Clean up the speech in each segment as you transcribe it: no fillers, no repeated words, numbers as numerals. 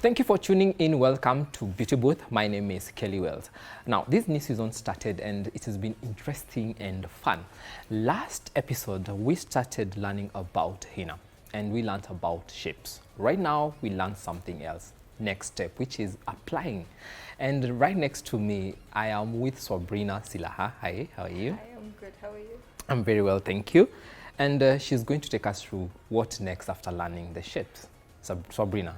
Thank you for tuning in. Welcome to Beauty Booth. My name is KellyWeils. Now, this new season started and it has been interesting and fun. Last episode, we started learning about henna and we learned about shapes. Right now, we learned something else. Next step, which is applying. And right next to me, I am with Swabrina Silaha. Hi, how are you? Hi, I'm good. How are you? I'm very well, thank you. And she's going to take us through what next after learning the shapes. Swabrina,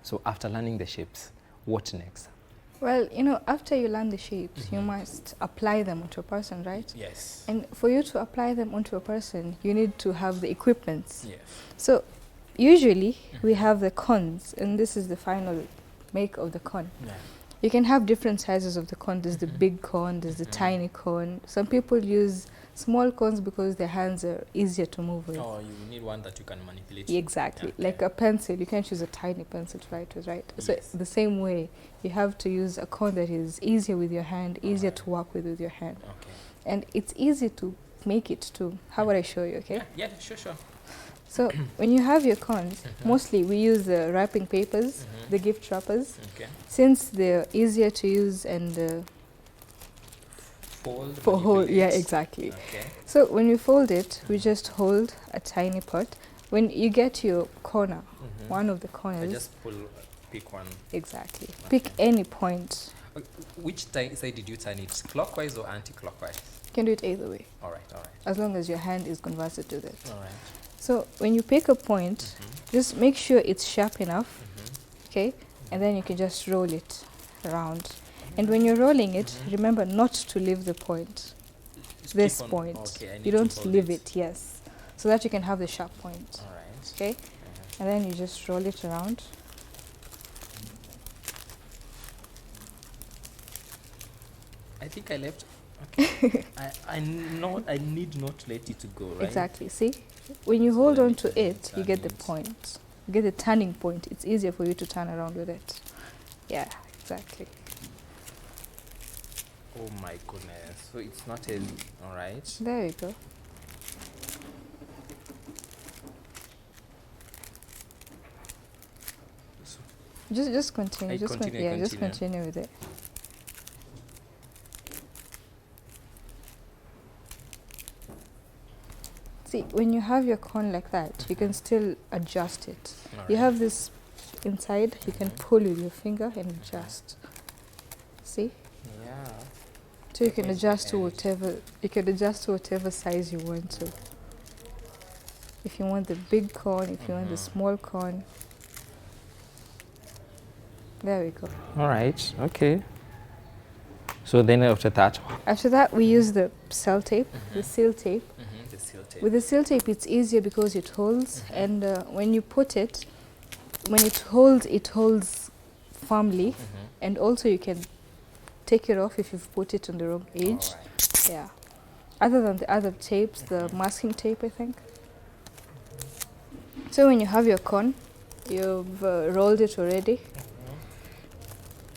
so after learning the shapes, what next? Well, after you learn the shapes, you must apply them onto a person, right? Yes. And for you to apply them onto a person, you need to have the equipments. Yes. So usually we have the cones, and this is the final make of the cone. Yeah. You can have different sizes of the cone. There's the big cone, there's the tiny cone. Some people use small cones because their hands are easier to move with. Oh, you need one that you can manipulate. Exactly. Okay. Like a pencil, you can't use a tiny pencil to write with, right? So Yes. the same way, you have to use a cone that is easier with your hand, easier to work with your hand. Okay. And it's easy to make it too. How would I show you, okay? Yeah, sure. So when you have your cones, mostly we use the wrapping papers, the gift wrappers, Okay. since they're easier to use and Fold. for hold. Yeah, manipulate. exactly. Okay. So when you fold it, we just hold a tiny part. When you get your corner, one of the corners, I just pick one. exactly. Pick any point. Which side did you turn it? Clockwise or anti-clockwise? You can do it either way, All right. as long as your hand is conversant to that. All right. So when you pick a point, just make sure it's sharp enough, okay? And then you can just roll it around. And when you're rolling it, remember not to leave the point, Just this keep on- point. Okay, I need You to don't hold leave it, yes. So that you can have the sharp point, All right. okay? And then you just roll it around. I think I left. Okay. I need not let it go, right? Exactly, see? When you So hold let on me to try and it, you turn get the it. point. You get the turning point. It's easier for you to turn around with it. Yeah, exactly. Oh my goodness. So it's not a. All right. There you go. So Just continue. I Just continue, just continue. continue with it. See, when you have your cone like that, you can still adjust it. all You right. have this inside, you can pull with your finger and adjust. See? Yeah. So you can Where's the adjust to end? whatever size you want to. If you want the big cone, if you want the small cone. There we go. All right. Okay. So then after that. After that, we use the cell tape, the seal tape. The seal tape. With the seal tape, it's easier because it holds, and when you put it, when it holds firmly, and also you can take it off if you've put it on the wrong edge. All right. Yeah. Other than the other tapes, the masking tape, I think. So when you have your cone, you've rolled it already.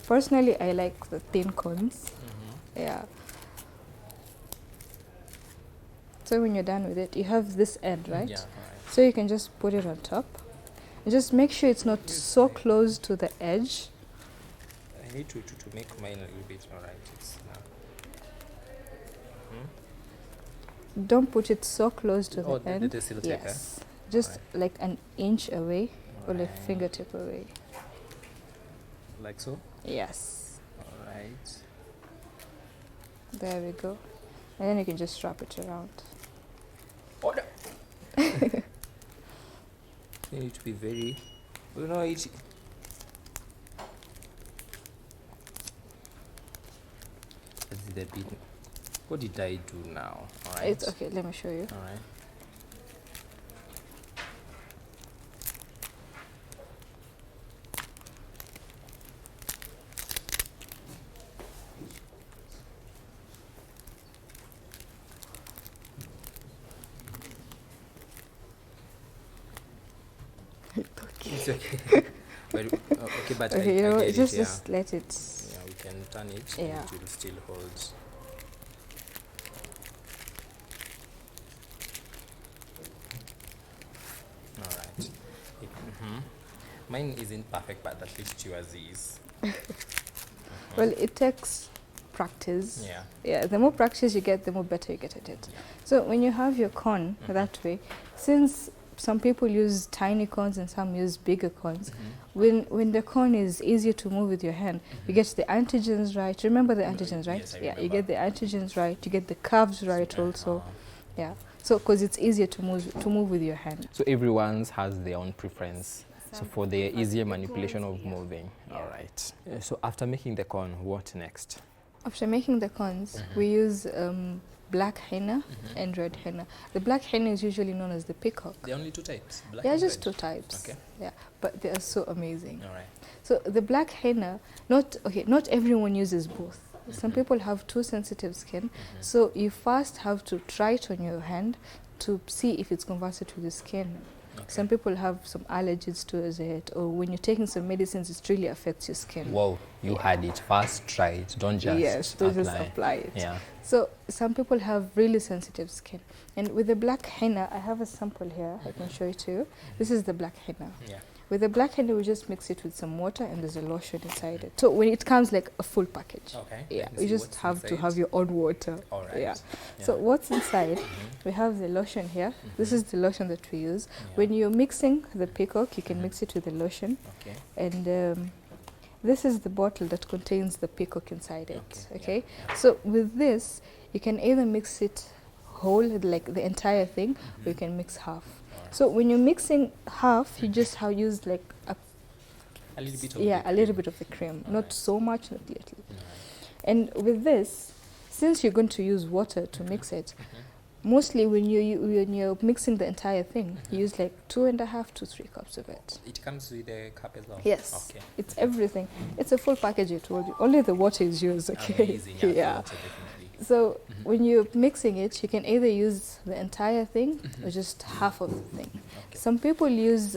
Personally, I like the thin cones. Yeah. So when you're done with it, you have this end, right? Yeah. All right. So you can just put it on top. And just make sure it's not so close to the edge. I need to make mine a little bit. All right. It's Don't put it so close to Oh, the the- end. the seal tape, Yes. Just like an inch away or like Right. fingertip away. like so. Yes. All right. There we go. And then you can just wrap it around. Order. You need to be very. You know it. What did I do now? All right. It's okay, let me show you. All right. It's okay. But okay, but Okay, you I know, get just it, yeah. just let it. Yeah, we can turn it. Yeah. It will still hold. All right. Mine isn't perfect, but at least yours is. Well, it takes practice. Yeah. Yeah, the more practice you get, the more better you get at it. Yeah. So when you have your cone that way, since some people use tiny cones and some use bigger cones, when the cone is easier to move with your hand, you get the antigens right. Remember the antigens, right? Yes, I Yeah, you remember. get the antigens right. You get the curves right also. Yeah. So because it's easier to move with your hand. So everyone's has their own preference. So for the easier manipulation of moving. All right. So after making the cone, what next? After making the cones, we use black henna and red henna. The black henna is usually known as the peacock. There are only two types. Black There are and just red. two types. Okay. Yeah, but they are so amazing. All right. So the black henna, not everyone uses both. Some people have too sensitive skin, so you first have to try it on your hand to see if it's converted to the skin. Okay. Some people have some allergies to it, or when you're taking some medicines, it really affects your skin. Whoa, you had it. First try it. Don't just don't apply. just apply it. Yeah. So some people have really sensitive skin. And with the black henna, I have a sample here. I can show it to you. This is the black henna. Yeah. With the black henna, we just mix it with some water and there's a lotion inside it. So when it comes like a full package. Okay. Yeah, Let me you see just what's have to inside. have your own water. All right. Yeah. Yeah. So what's inside? We have the lotion here. This is the lotion that we use. When you're mixing the peacock, you can mix it with the lotion. Okay. And this is the bottle that contains the peacock inside it. Okay, Okay. yeah. So with this, you can either mix it whole, like the entire thing, or you can mix half. Alright. So when you're mixing half, you just have used like A little bit of a little bit of the cream, not Alright. so much, not little. Alright. And with this, since you're going to use water to mix it, mostly when you're mixing the entire thing, you use like 2.5 to 3 cups of it. It comes with a cup as well? Yes, Okay. it's everything. It's a full package, I told you. Only the water is yours, okay? Amazing. Yeah. Yeah. Water, definitely. So when you're mixing it, you can either use the entire thing or just half of the thing. Okay. Some people use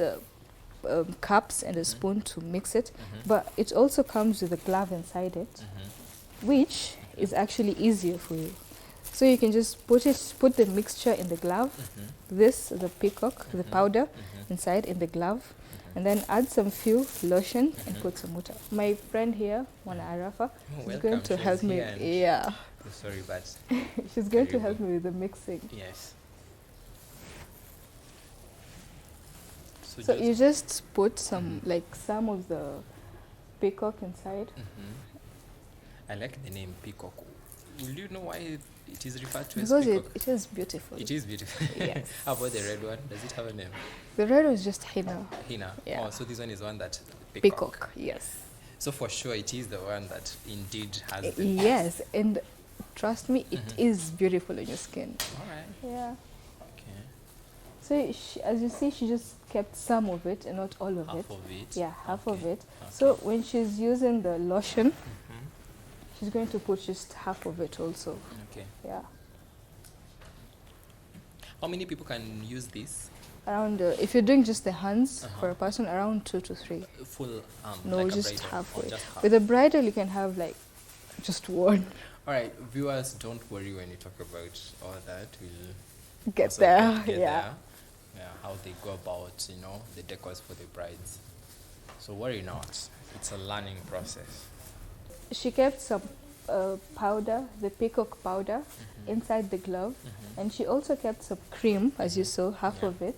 cups and a spoon to mix it, but it also comes with a glove inside it, which is actually easier for you. So you can just put the mixture in the glove, the peacock, the powder inside in the glove, and then add some few lotion and put some water. My friend here, Mwana Arafa, is going to help me. Yeah, Sorry, but she's going to help me with the mixing. yes. So you just put some some of the peacock inside. I like the name peacock. Will you know why it is referred to Because as peacock? it is beautiful. It is beautiful. Yes. How about the red one? Does it have a name? The red one is just henna. Hina. Yeah. Oh, so this one is one that Peacock, yes. So for sure, it is the one that indeed has the. Yes, and trust me, it is beautiful on your skin. All right. Yeah. Okay. So as you see, she just kept some of it and not all of Half it. of it. Yeah, half of Okay. it. So when she's using the lotion, she's going to put just half of it also. Okay. Yeah. How many people can use this? Around, if you're doing just the hands for a person, around 2 to 3. Full arm? No, like a just bridal, or halfway. just half? With a bridal, you can have like just one. All right, viewers, don't worry when you talk about all that. We'll Get also there, get yeah. there. Yeah, how they go about, the decors for the brides. So worry not. It's a learning process. She kept some powder, the peacock powder, inside the glove, and she also kept some cream, as you saw, half of it,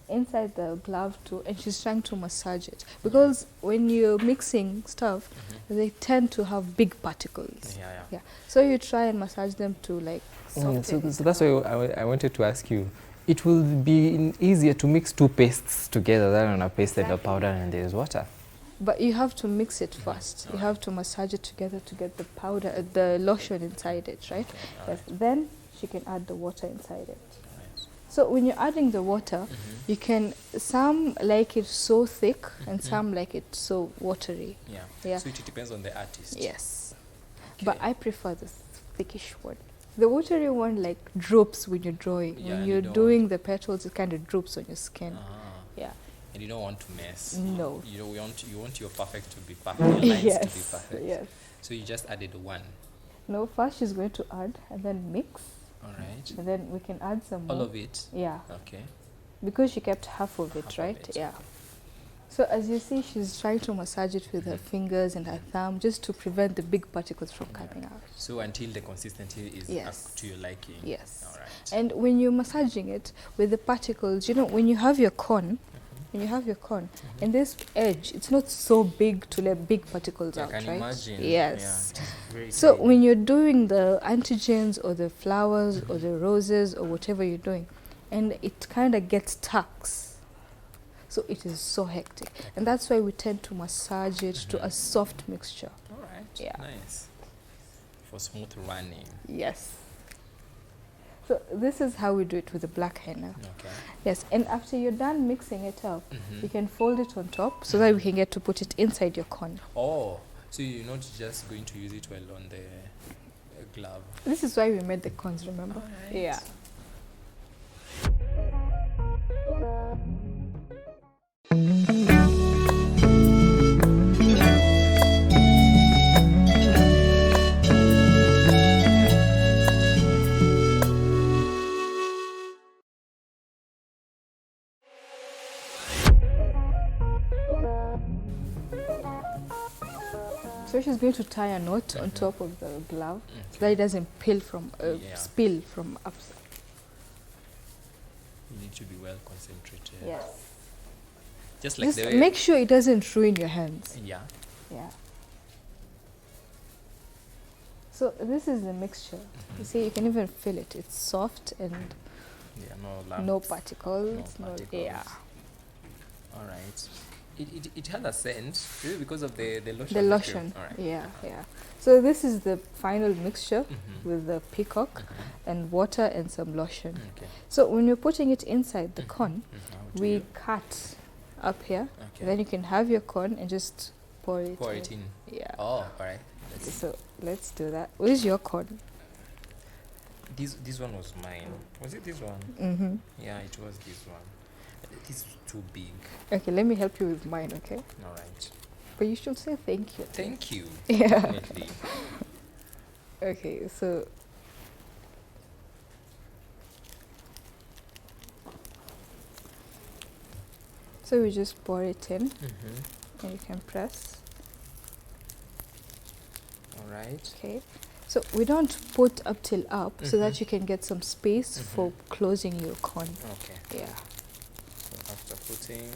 inside the glove too, and she's trying to massage it because when you're mixing stuff, they tend to have big particles. Yeah. So you try and massage them to like soften. So that's why I wanted to ask you. It will be easier to mix two pastes together than on a paste and a powder and there's water. But you have to mix it first. You have to massage it together to get the powder, the lotion inside it, right? Okay, Yes. Then she can add the water inside it. So when you're adding the water, you can, some like it so thick and some like it so watery. Yeah. So it depends on the artist. Yes. Okay. But I prefer the thickish one. The watery one like droops when you're drawing. Yeah, when and you're you don't doing the petals, it kind of droops on your skin. Yeah. And you don't want to mess. No. You want your perfect to be perfect. Your lines to be perfect. Yes. So you just added one. No, first she's going to add and then mix. All right. And then we can add some more. All of it. Yeah. Okay. Because she kept half of it, Half of right? it. Yeah. So as you see, she's trying to massage it with her fingers and her thumb just to prevent the big particles from coming out. So until the consistency is Yes. up to your liking. Yes. All right. And when you're massaging it with the particles, you know, when you have your cone, and this edge, it's not so big to let big particles out, I can right? imagine. Yes. Yeah, it is very So tiny. when you're doing the antigens or the flowers or the roses or whatever you're doing, and it kind of gets tucks, so it is so hectic. And that's why we tend to massage it to a soft mixture. All right. Yeah. Nice. For smooth running. Yes. So this is how we do it with the black henna. Okay. Yes, and after you're done mixing it up, Mhm. you can fold it on top so that we can get to put it inside your cone. Oh, so you're not just going to use it well on the glove. This is why we made the cones, remember? Alright. Yeah. So she's going to tie a knot on top of the glove so that it doesn't spill from upside. You need to be well concentrated. Yes. Just like Just the way. make sure it doesn't ruin your hands. Yeah. Yeah. So this is the mixture. You see, you can even feel it. It's soft and Yeah. No lumps. no particles. No particles. Yeah. All right. It had a scent. Is it because of the lotion? The lotion. All right. Yeah, yeah. So this is the final mixture Mm-hmm. with the peacock and water and some lotion. Okay. So when you're putting it inside the cone, How do we you cut up here. Okay. Then you can have your cone and just pour it pour it in? Yeah. Oh, all right. So let's do that. Where's your cone? This one was mine. Was it this one? Mm-hmm. Yeah, it was this one. This is too big. Okay, let me help you with mine, okay? All right. But you should say thank you. Thank you. Yeah. Definitely. Okay, so we just pour it in and you can press. All right. Okay. So we don't put up till up so that you can get some space for closing your cone. Okay. Yeah. So after putting,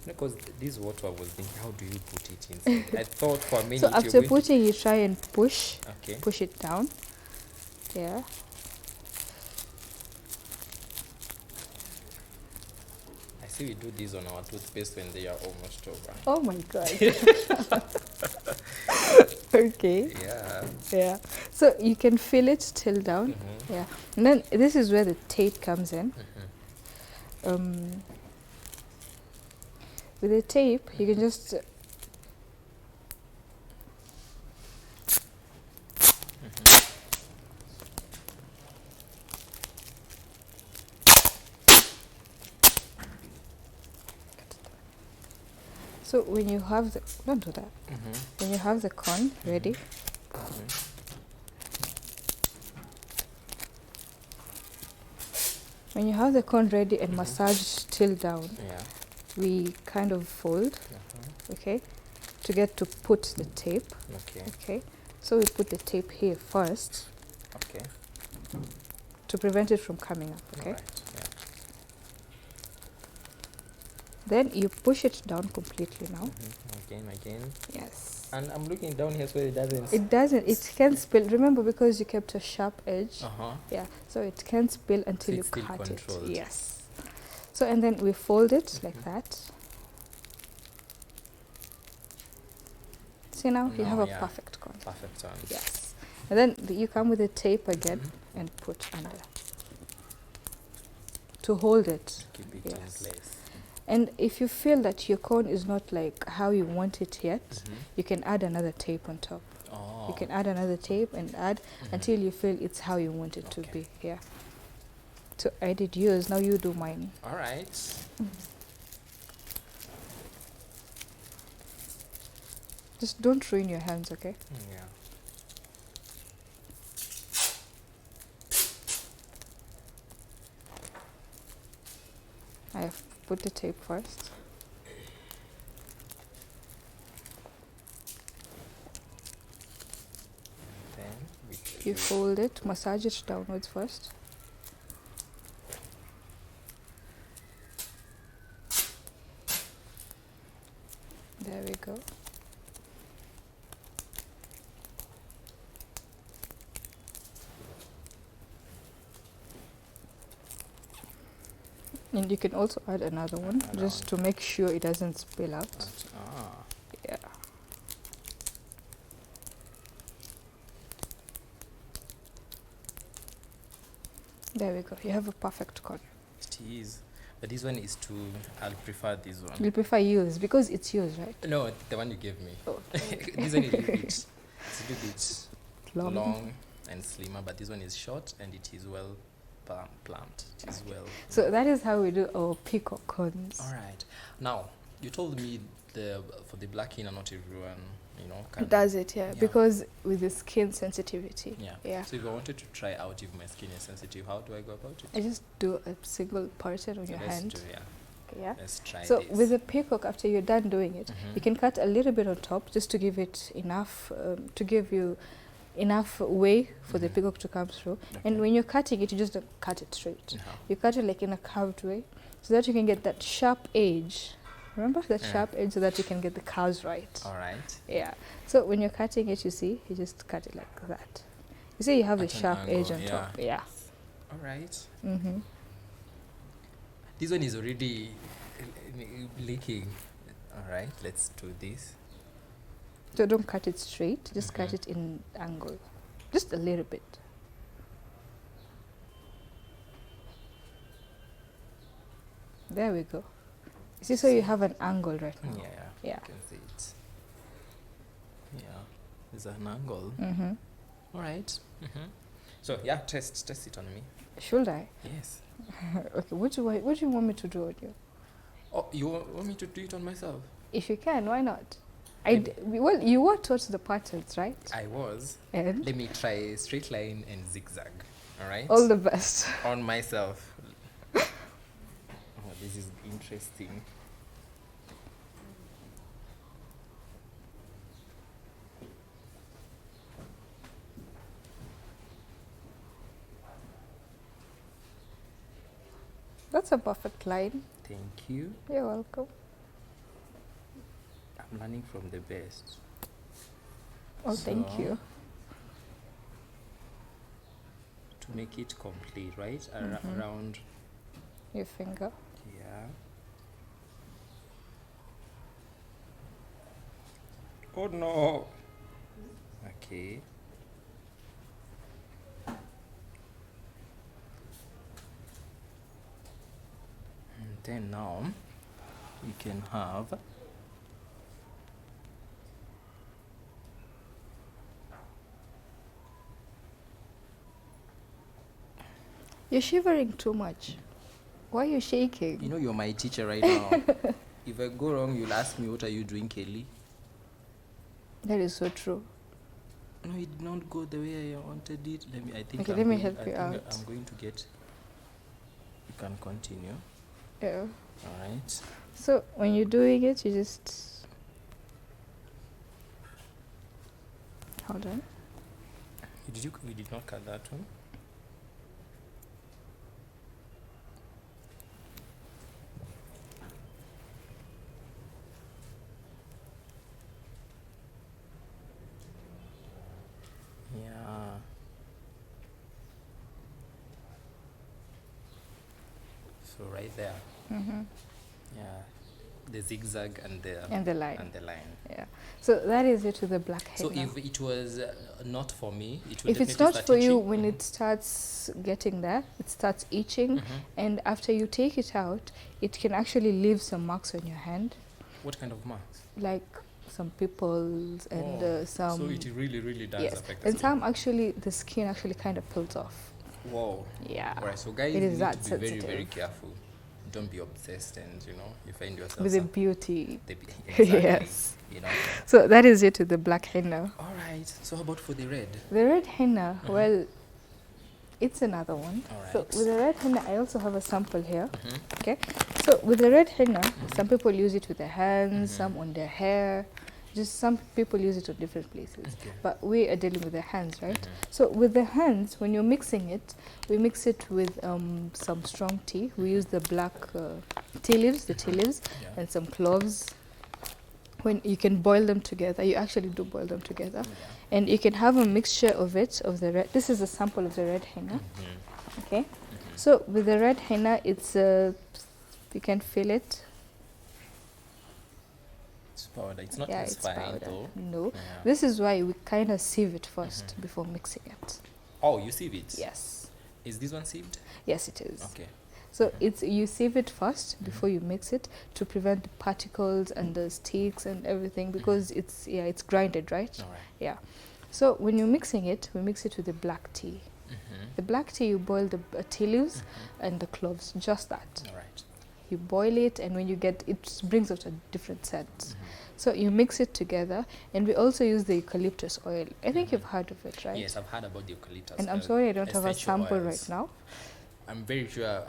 because this water I was thinking, how do you put it inside? I thought for a minute. So you're after going putting, you try and push okay. it down. Yeah. I see we do this on our toothpaste when they are almost over. Oh my god. Okay. Yeah. Yeah. So you can fill it till down. Yeah. And then this is where the tape comes in. With the tape, you can just so when you have the don't do that. When you have the cone ready, when you have the cone ready and massaged till down, Yeah. we kind of fold, okay, to get to put the tape. Okay. Okay, so we put the tape here first Okay. to prevent it from coming up. Okay, All right. Yeah. then you push it down completely now. Again. Yes. And I'm looking down here so it doesn't. It doesn't. It can spill. Remember, because you kept a sharp edge. Yeah. So it can spill until So you it's still cut controlled. it. Yes. So and then we fold it like that. See now you Now, have a yeah. perfect cone. Perfect one. Yes. And then you come with the tape again and put under to hold it. Keep it Yes. in place. And if you feel that your cone is not like how you want it yet, you can add another tape on top. Oh. You can add another tape and add until you feel it's how you want it to be. Yeah. So I did yours, now you do mine. All right. Just don't ruin your hands, okay? Yeah. I have put the tape first. Then You fold it, massage it downwards first. There we go. And you can also add another one just to make sure it doesn't spill out. Yeah. There we go. You have a perfect cone. It is. But this one is too, I'll prefer this one. You'll prefer yours because it's yours, right? No, the one you gave me. Oh. This one is a bit, it's a bit long and slimmer, but this one is short and it is well plumped. It is well. So that is how we do our peacock cones. All right. Now, you told me for the black henna, not everyone, Does it, yeah, because with the skin sensitivity. Yeah. So if I wanted to try out if my skin is sensitive, how do I go about it? I just do a single pattern on your hand. Yeah. Let's try so this. with the peacock, after you're done doing it, you can cut a little bit on top just to give it enough, to give you enough way for the peacock to come through. Okay. And when you're cutting it, you just don't cut it straight. You cut it like in a curved way so that you can get that sharp edge. Remember that sharp edge so that you can get the curves right. All right. Yeah. So when you're cutting it, you see, you just cut it like that. You see, you have a sharp edge on top. Yeah. All right. Mm-hmm. This one is already leaking. All right. Let's do this. So don't cut it straight. Just cut it in angle. Just a little bit. There we go. You see, so you have an angle right now. Yeah. You can see it. Yeah. There's an angle. All right. So yeah, test it on me. Should I? Yes. Okay. What do you want me to do on you? Oh, you want me to do it on myself? If you can, why not? Well, you were taught the patterns, right? I was. And let me try straight line and zigzag. All right. All the best. On myself. Oh, this is interesting. That's a perfect line. Thank you. You're welcome. I'm learning from the best. Oh, thank you. To make it complete, right? Around your finger. Yeah. Oh no. Okay. And then now we can have You're shivering too much. Why are you shaking? You know you're my teacher right now. If I go wrong, you'll ask me, what are you doing, Kelly? That is so true. No, it did not go the way I wanted it. Let me help you out. I'm going to get... You can continue. Yeah. All right. So when you're doing it, you just... Hold on. You did not cut that one? Yeah. So right there. Yeah. The zigzag and the line. Yeah. So that is it with the black henna. So if it was not for me, it would if it's not for you, when it starts getting there, it starts itching, and after you take it out, it can actually leave some marks on your hand. What kind of marks? Like some pimples and some... So it really, really does affect the and skin. some actually, the skin actually kind of peels off. Whoa. Yeah. All right, so guys, it you is need that to be sensitive. very, very careful. Don't be obsessed and, you find yourself... With the beauty. Exactly, yes. You know. So that is it with the black henna. All right. So how about for the red? The red henna, well, It's another one. All So right. with the red henna, I also have a sample here. Okay. So with the red henna, some people use it with their hands, some on their hair. Just some people use it on different places. Okay. But we are dealing with the hands, right? So with the hands, when you're mixing it, we mix it with some strong tea. We use the black tea leaves, Yeah. and some cloves. When you can boil them together, you actually do boil them together. Yeah. And you can have a mixture of it, of the red. This is a sample of the red henna. Okay. So with the red henna, it's you can feel it. It's powder. It's not Yeah, as it's fine powder. though. No. Yeah. This is why we kind of sieve it first before mixing it. Oh, you sieve it? Yes. Is this one sieved? Yes, it is. Okay. So it's you sieve it first before you mix it to prevent the particles and the sticks and everything because it's grinded, right? All right. Yeah. So when you're mixing it, we mix it with the black tea. The black tea, you boil the tea leaves and the cloves, just that. All right. You boil it, and when you get it, brings out a different scent. So you mix it together, and we also use the eucalyptus oil. I think you've heard of it, right? Yes, I've heard about the eucalyptus. And I'm sorry I don't have a essential sample oils. right now. I'm very sure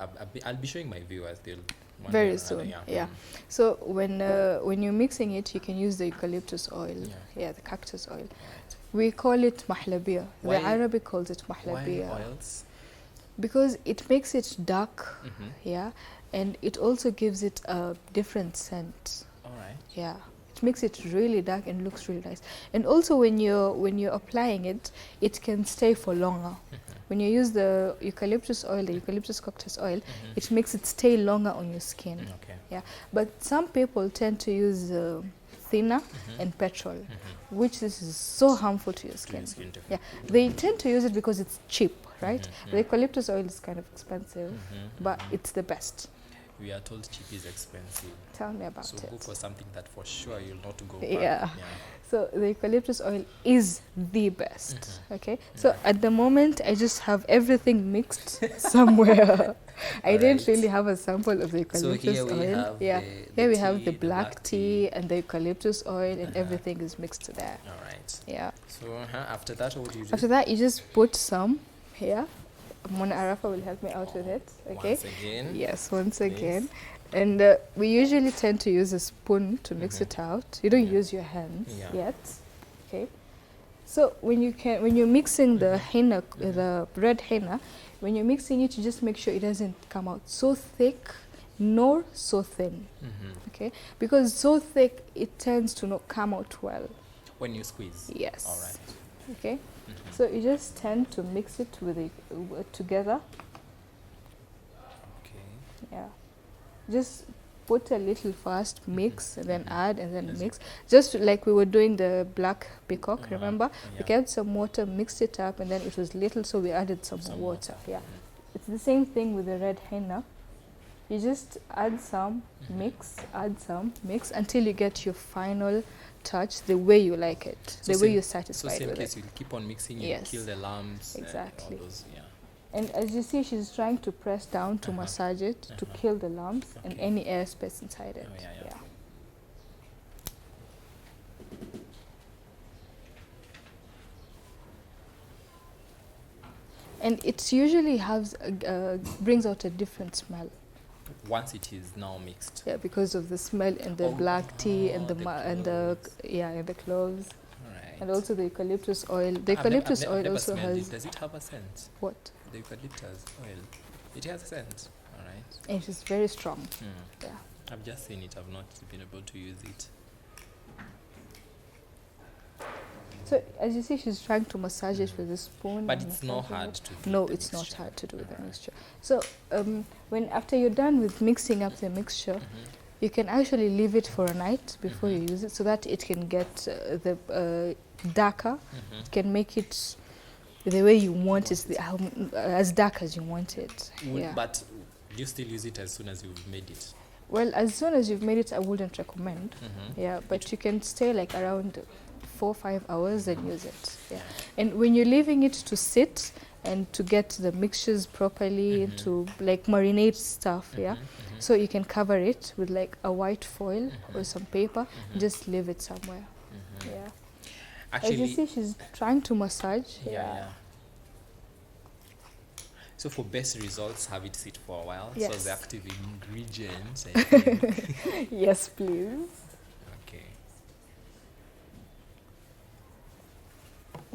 I'll be showing my viewers. They'll one way Very or soon, another, yeah. So when you're mixing it, you can use the eucalyptus oil, Yeah. the cactus oil. We call it mahlabia. Why- The Arabic calls it Why mahlabia oils? because it makes it dark, and it also gives it a different scent. All right. Yeah, it makes it really dark and looks really nice. And also when you're applying it, it can stay for longer. When you use the eucalyptus oil, the eucalyptus cactus oil, it makes it stay longer on your skin. Okay. Yeah, but some people tend to use thinner and petrol, which is so harmful to your skin. Yeah, they tend to use it because it's cheap, right? The eucalyptus oil is kind of expensive, but it's the best. We are told cheap is expensive. Tell me about So it. go for something that for sure you'll not go back. Yeah. So the eucalyptus oil is the best. Okay. So at the moment, I just have everything mixed somewhere. I didn't really have a sample of the eucalyptus so here we oil. have Yeah. the Here we have tea, the black tea and the eucalyptus oil, and everything is mixed there. All right. Yeah. So after that, what do you do? After that, you just put some here. Mona Arafa will help me out with it. Okay. Once again. Yes, once Please. again. And we usually tend to use a spoon to mix it out. You don't use your hands yet. Okay. So when you're mixing the henna, the red henna, when you're mixing it, you just make sure it doesn't come out so thick nor so thin. Okay, because so thick it tends to not come out well. When you squeeze. Yes. All right. Okay. So you just tend to mix it with it together. Okay. Yeah. Just put a little first, mix, and then add, and then mix. Just like we were doing the black peacock, remember? We kept some water, mixed it up, and then it was little, so we added some more water. Yeah. It's the same thing with the red henna. You just add some, mix, add some, mix, until you get your final touch the way you like it, So the way same- you're So satisfied same with case, it. you'll keep on mixing, you Yes. kill the lumps. Exactly. All those, And as you see, she's trying to press down to massage it to kill the lumps and Okay. any airspace inside it. Oh, yeah. And it usually has brings out a different smell. Once it is now mixed. Yeah, because of the smell and the black tea and the and the cloves, Right. and also the eucalyptus oil. The I've eucalyptus never oil also smelled has it. Does it have a scent? what? The eucalyptus oil. It has a scent. All right. And it is very strong. Yeah. I've just seen it. I've not been able to use it. So as you see, she's trying to massage it with a spoon. But and it's not massaging hard it. to do. No, the it's not mixture. hard to do with the Alright. mixture. So when after you're done with mixing up the mixture, you can actually leave it for a night before you use it, so that it can get the darker. It can make it the way you want it, as dark as you want it. Yeah. But you still use it as soon as you've made it. Well, as soon as you've made it, I wouldn't recommend. Yeah, but you can stay like around 4 or 5 hours and use it. Yeah. And when you're leaving it to sit and to get the mixtures properly, to like marinate stuff, so you can cover it with like a white foil or some paper, just leave it somewhere. Yeah. As you Actually, see, she's trying to massage. yeah. So for best results, have it sit for a while. Yes. So the active ingredients, I think. Yes, please. Okay.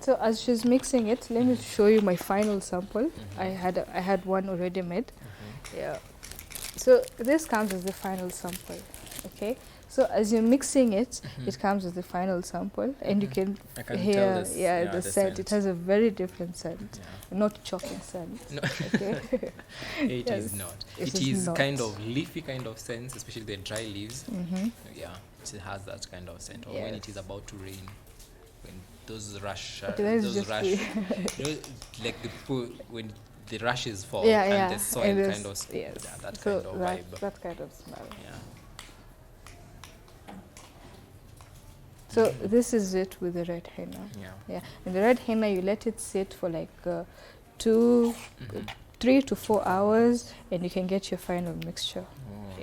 So as she's mixing it, let me show you my final sample. I had one already made. Yeah. So this comes as the final sample. Okay. So as you're mixing it, it comes as the final sample, and you can hear the scent. It has a very different scent, not choking scent. No. Okay. It is not. It is not. kind of leafy kind of scent, especially the dry leaves. Yeah, it has that kind of scent. Or when it is about to rain, when those rush, Okay, let's those just rush, see. you know, like when the rushes fall Yeah, and the soil and kind of, yes. that So kind of vibe. that kind of smell. Yeah. So this is it with the red henna. Yeah. And the red henna, you let it sit for like 3 to 4 hours, and you can get your final mixture.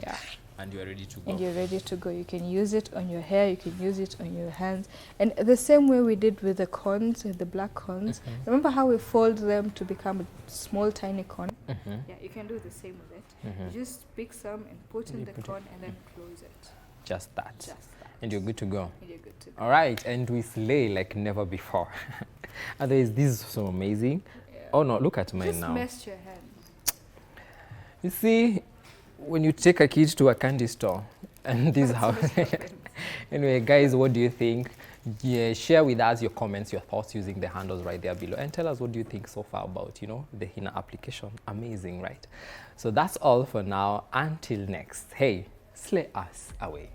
Yeah. And you're ready to go. And you're ready to go. You can use it on your hair, you can use it on your hands. And the same way we did with the cones, the black cones. Remember how we fold them to become a small, tiny cone? Yeah, you can do the same with it. You just pick some and put in the cone and then close it. Just that. Just that. And you're good to go. And you're good to go. All right, and we slay like never before. Otherwise, this is so amazing. Yeah. Oh no, look at mine now. Just mess your hand. You see, when you take a kid to a candy store, and this is how. Anyway, guys, what do you think? Yeah, share with us your comments, your thoughts using the handles right there below, and tell us what do you think so far about, you know, the Heena application. Amazing, right? So that's all for now. Until next, hey, slay us away.